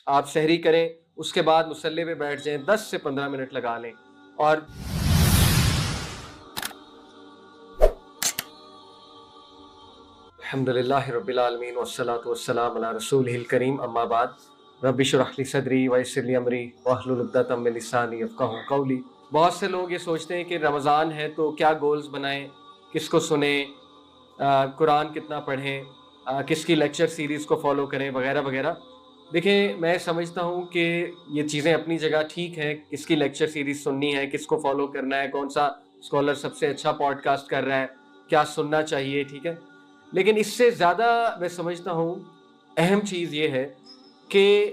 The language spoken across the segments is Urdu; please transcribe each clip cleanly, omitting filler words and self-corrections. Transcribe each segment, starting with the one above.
آپ سحری کریں، اس کے بعد مصلی پہ بیٹھ جائیں، 10 سے 15 منٹ لگا لیں. اور الحمدللہ رب العالمین والصلاة والسلام علی رسولہ الکریم، اما بعد رب اشرح لی صدری ویسر لی امری واحلل عقدۃ من لسانی یفقہوا قولی. بہت سے لوگ یہ سوچتے ہیں کہ رمضان ہے تو کیا گولز بنائیں، کس کو سنیں، قرآن کتنا پڑھیں، کس کی لیکچر سیریز کو فالو کریں وغیرہ وغیرہ. دیکھیں، میں سمجھتا ہوں کہ یہ چیزیں اپنی جگہ ٹھیک ہیں، کس کی لیکچر سیریز سننی ہے، کس کو فالو کرنا ہے، کون سا اسکالر سب سے اچھا پوڈ کاسٹ کر رہا ہے، کیا سننا چاہیے، ٹھیک ہے. لیکن اس سے زیادہ میں سمجھتا ہوں اہم چیز یہ ہے کہ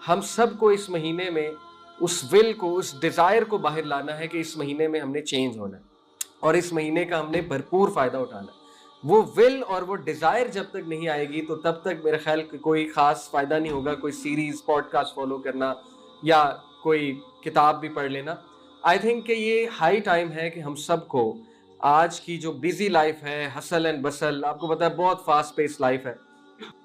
ہم سب کو اس مہینے میں اس ول کو، اس ڈیزائر کو باہر لانا ہے کہ اس مہینے میں ہم نے چینج ہونا ہے اور اس مہینے کا ہم نے بھرپور فائدہ اٹھانا ہے. وہ ول اور وہ ڈیزائر جب تک نہیں آئے گی تو تب تک میرے خیال کوئی خاص فائدہ نہیں ہوگا کوئی سیریز پوڈ کاسٹ فالو کرنا یا کوئی کتاب بھی پڑھ لینا. آئی تھنک کہ یہ ہائی ٹائم ہے کہ ہم سب کو آج کی جو بیزی لائف ہے، ہسل اینڈ بسل، آپ کو پتا ہے بہت فاسٹ پیس لائف ہے،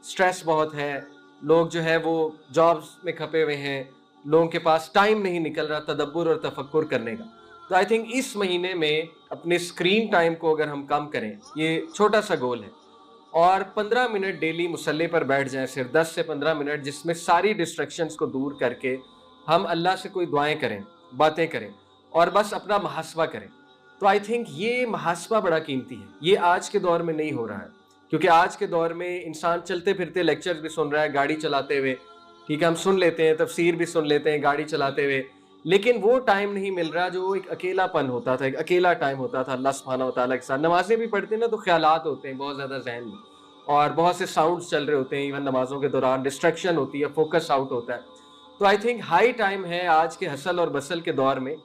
سٹریس بہت ہے، لوگ جو ہے وہ جابز میں کھپے ہوئے ہیں، لوگوں کے پاس ٹائم نہیں نکل رہا تدبر اور تفکر کرنے کا. تو آئی تھنک اس مہینے میں اپنے اسکرین ٹائم کو اگر ہم کم کریں، یہ چھوٹا سا گول ہے، اور 15 منٹ ڈیلی مصلی پر بیٹھ جائیں، صرف 10 سے 15 منٹ، جس میں ساری ڈسٹریکشنز کو دور کر کے ہم اللہ سے کوئی دعائیں کریں، باتیں کریں اور بس اپنا محاسبہ کریں. تو آئی تھنک یہ محاسبہ بڑا قیمتی ہے. یہ آج کے دور میں نہیں ہو رہا ہے، کیونکہ آج کے دور میں انسان چلتے پھرتے لیکچرز بھی سن رہا ہے، گاڑی چلاتے ہوئے، ٹھیک ہے، ہم سن لیتے ہیں، تفسیر بھی سن لیتے ہیں گاڑی چلاتے ہوئے، لیکن وہ ٹائم نہیں مل رہا جو ایک اکیلا پن ہوتا تھا، ایک اکیلا ٹائم ہوتا تھا اللہ سبحانہ و تعالیٰ کے ساتھ. نمازیں بھی پڑھتے ہیں نا تو خیالات ہوتے ہیں بہت زیادہ ذہن میں، اور بہت سے ساؤنڈز چل رہے ہوتے ہیں، ایون نمازوں کے دوران ڈسٹریکشن ہوتی ہے، فوکس آؤٹ ہوتا ہے. تو آئی تھنک ہائی ٹائم ہے آج کے ہسل اور بسل کے دور میں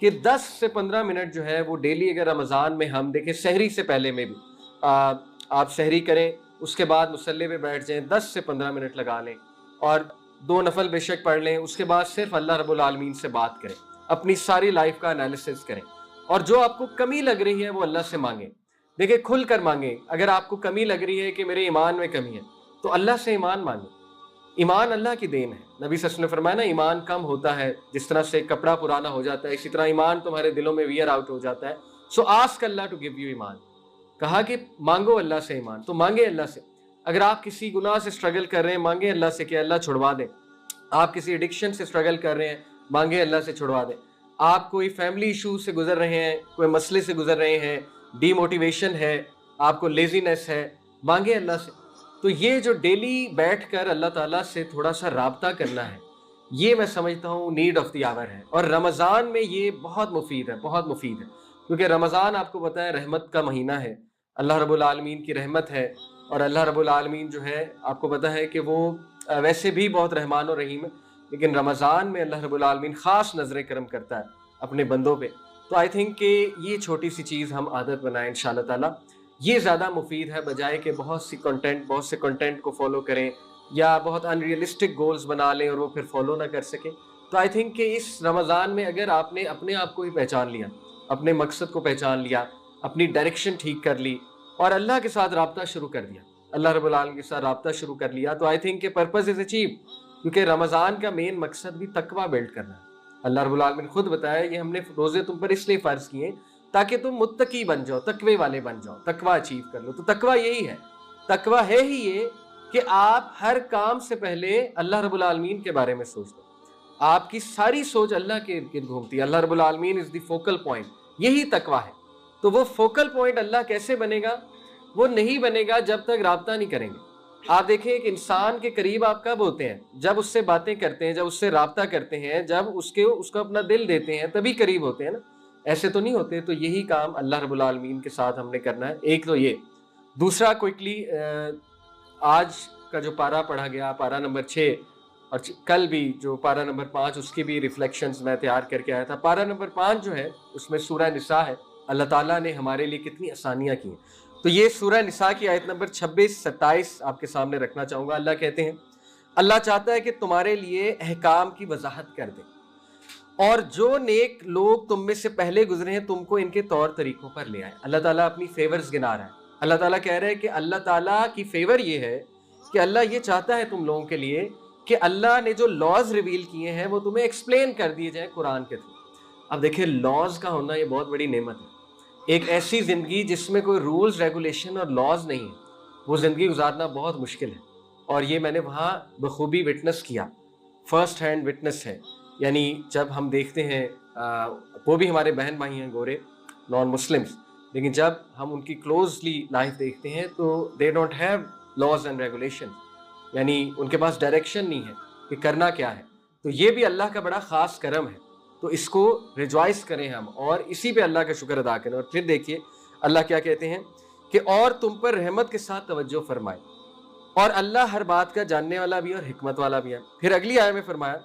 کہ 10 سے 15 منٹ جو ہے وہ ڈیلی، اگر رمضان میں ہم دیکھیں سحری سے پہلے میں بھی آپ سحری کریں، اس کے بعد مصلی پہ بیٹھ جائیں، 10 سے 15 منٹ لگا لیں اور 2 نفل بے شک پڑھ لیں. اس کے بعد صرف اللہ رب العالمین سے بات کریں، اپنی ساری لائف کا انالیسس کریں، اور جو آپ کو کمی لگ رہی ہے وہ اللہ سے مانگیں. دیکھیں، کھل کر مانگیں. اگر آپ کو کمی لگ رہی ہے کہ میرے ایمان میں کمی ہے تو اللہ سے ایمان مانگیں. ایمان اللہ کی دین ہے. نبی صلی اللہ علیہ وسلم نے فرمایا نا، ایمان کم ہوتا ہے جس طرح سے کپڑا پرانا ہو جاتا ہے، اسی طرح ایمان تمہارے دلوں میں ویئر آؤٹ ہو جاتا ہے. So ask Allah to give you ایمان. کہا کہ مانگو اللہ سے ایمان، تو مانگے اللہ سے. اگر آپ کسی گناہ سے سٹرگل کر رہے ہیں، مانگے اللہ سے کہ اللہ چھڑوا دے. آپ کسی ایڈکشن سے سٹرگل کر رہے ہیں، مانگے اللہ سے چھڑوا دے. آپ کوئی فیملی ایشو سے گزر رہے ہیں، کوئی مسئلے سے گزر رہے ہیں، ڈی موٹیویشن ہے، آپ کو لیزینس ہے، مانگے اللہ سے. تو یہ جو ڈیلی بیٹھ کر اللہ تعالیٰ سے تھوڑا سا رابطہ کرنا ہے، یہ میں سمجھتا ہوں نیڈ آف دی آور ہے. اور رمضان میں یہ بہت مفید ہے، بہت مفید ہے، کیونکہ رمضان آپ کو پتہ ہے رحمت کا مہینہ ہے، اللہ رب العالمین کی رحمت ہے. اور اللہ رب العالمین جو ہے آپ کو پتہ ہے کہ وہ ویسے بھی بہت رحمان و رحیم ہے، لیکن رمضان میں اللہ رب العالمین خاص نظر کرم کرتا ہے اپنے بندوں پہ. تو آئی تھنک کہ یہ چھوٹی سی چیز ہم عادت بنائیں انشاءاللہ تعالیٰ. یہ زیادہ مفید ہے بجائے کہ بہت سے کنٹینٹ کو فالو کریں یا بہت ان ریئلسٹک گولز بنا لیں اور وہ پھر فالو نہ کر سکیں. تو آئی تھنک کہ اس رمضان میں اگر آپ نے اپنے آپ کو ہی پہچان لیا، اپنے مقصد کو پہچان لیا، اپنی ڈائریکشن ٹھیک کر لی اور اللہ کے ساتھ رابطہ شروع کر دیا، اللہ رب العالمین کے ساتھ رابطہ شروع کر لیا، تو آئی تھنک کہ پرپز از اچیو. کیونکہ رمضان کا مین مقصد بھی تقویٰ بلڈ کرنا ہے. اللہ رب العالمین خود بتایا یہ ہم نے روزے تم پر اس لیے فرض کیے تاکہ تم متقی بن جاؤ، تقوی والے بن جاؤ، تقویٰ اچیو کر لو. تو تقویٰ یہی ہے، تقویٰ ہے ہی یہ کہ آپ ہر کام سے پہلے اللہ رب العالمین کے بارے میں سوچتے ہیں. آپ کی ساری سوچ اللہ کے ارد گرد گھومتی ہے. اللہ رب العالمین از دی فوکل پوائنٹ. یہی تقویٰ ہے. تو وہ فوکل پوائنٹ اللہ کیسے بنے گا؟ وہ نہیں بنے گا جب تک رابطہ نہیں کریں گے. آپ دیکھیں ایک انسان کے قریب آپ کب ہوتے ہیں؟ جب اس سے باتیں کرتے ہیں، جب اس سے رابطہ کرتے ہیں، جب اس کو اپنا دل دیتے ہیں، تبھی قریب ہوتے ہیں نا، ایسے تو نہیں ہوتے. تو یہی کام اللہ رب العالمین کے ساتھ ہم نے کرنا ہے. ایک تو یہ. دوسرا کوئکلی آج کا جو پارہ پڑھا گیا، پارہ نمبر 6، اور کل بھی جو پارہ نمبر 5 اس کی بھی ریفلیکشنز میں تیار کر کے آیا تھا. پارہ نمبر 5 جو ہے اس میں سورہ نساء ہے. اللہ تعالیٰ نے ہمارے لیے کتنی آسانیاں کی ہیں. تو یہ سورہ نساء کی آیت نمبر 26-27 آپ کے سامنے رکھنا چاہوں گا. اللہ کہتے ہیں، اللہ چاہتا ہے کہ تمہارے لیے احکام کی وضاحت کر دے، اور جو نیک لوگ تم میں سے پہلے گزرے ہیں تم کو ان کے طور طریقوں پر لے آئے. اللہ تعالیٰ اپنی فیورز گنا رہا ہے. اللہ تعالیٰ کہہ رہے ہیں کہ اللہ تعالیٰ کی فیور یہ ہے کہ اللہ یہ چاہتا ہے تم لوگوں کے لیے کہ اللہ نے جو لاز ریویل کیے ہیں وہ تمہیں ایکسپلین کر دیے جائیں قرآن کے تھرو. اب دیکھیں لاز کا ہونا یہ بہت بڑی نعمت ہے. ایک ایسی زندگی جس میں کوئی رولز ریگولیشن اور لاز نہیں ہے، وہ زندگی گزارنا بہت مشکل ہے. اور یہ میں نے وہاں بخوبی وٹنس کیا، فرسٹ ہینڈ وٹنس ہے. یعنی جب ہم دیکھتے ہیں وہ بھی ہمارے بہن بھائی ہیں گورے نان مسلمس، لیکن جب ہم ان کی کلوزلی لائف دیکھتے ہیں تو they don't have laws and regulation, یعنی ان کے پاس ڈائریکشن نہیں ہے کہ کرنا کیا ہے. تو یہ بھی اللہ کا بڑا خاص کرم ہے. تو اس کو ریجوائس کریں ہم اور اسی پہ اللہ کا شکر ادا کریں. اور پھر دیکھیے اللہ کیا کہتے ہیں کہ اور تم پر رحمت کے ساتھ توجہ فرمائے، اور اللہ ہر بات کا جاننے والا بھی اور حکمت والا بھی ہے. پھر اگلی آیت میں فرمایا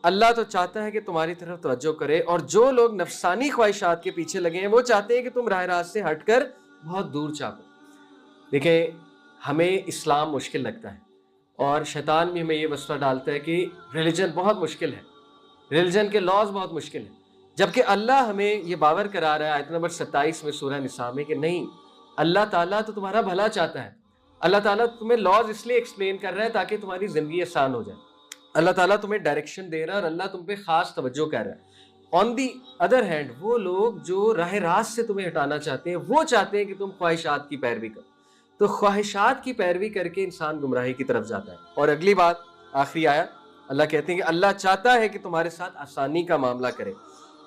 اللہ تو چاہتا ہے کہ تمہاری طرف توجہ کرے، اور جو لوگ نفسانی خواہشات کے پیچھے لگے ہیں وہ چاہتے ہیں کہ تم راہ راست سے ہٹ کر بہت دور چاہو. دیکھیں ہمیں اسلام مشکل لگتا ہے اور شیطان بھی ہمیں یہ وسوسہ ڈالتا ہے کہ ریلیجن بہت مشکل ہے، ریلیجن کے لاز بہت مشکل ہیں، جبکہ اللہ ہمیں یہ باور کرا رہا ہے آیت نمبر 27 میں سورہ نساء میں کہ نہیں، اللہ تعالیٰ تو تمہارا بھلا چاہتا ہے. اللہ تعالیٰ تمہیں لاز اس لیے ایکسپلین کر رہا ہے تاکہ تمہاری زندگی آسان ہو جائے. اللہ تعالیٰ تمہیں ڈائریکشن دے رہا ہے اور اللہ تم پہ خاص توجہ کر رہا ہے. آن دی ادر ہینڈ وہ لوگ جو راہ راست سے تمہیں ہٹانا چاہتے ہیں وہ چاہتے ہیں کہ تم خواہشات کی پیروی کرو. تو خواہشات کی پیروی کر کے انسان گمراہی کی طرف جاتا ہے. اور اگلی بات آخری آیا اللہ کہتے ہیں کہ اللہ چاہتا ہے کہ تمہارے ساتھ آسانی کا معاملہ کرے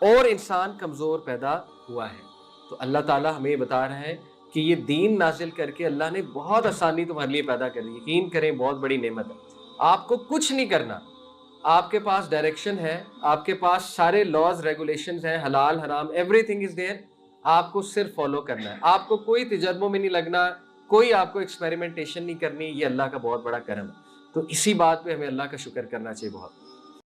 اور انسان کمزور پیدا ہوا ہے. تو اللہ تعالیٰ ہمیں بتا رہا ہے کہ یہ دین نازل کر کے اللہ نے بہت آسانی تمہارے لیے پیدا کر دی. یقین کریں بہت بڑی نعمت ہے. آپ کو کچھ نہیں کرنا، آپ کے پاس ڈائریکشن ہے، آپ کے پاس سارے لاز ریگولیشنز ہیں، حلال حرام ایوری تھنگ از دیئر. آپ کو صرف فالو کرنا ہے، آپ کو کوئی تجربوں میں نہیں لگنا، کوئی آپ کو ایکسپیریمنٹیشن نہیں کرنی. یہ اللہ کا بہت بڑا کرم ہے. تو اسی بات پہ ہمیں اللہ کا شکر کرنا چاہیے بہت.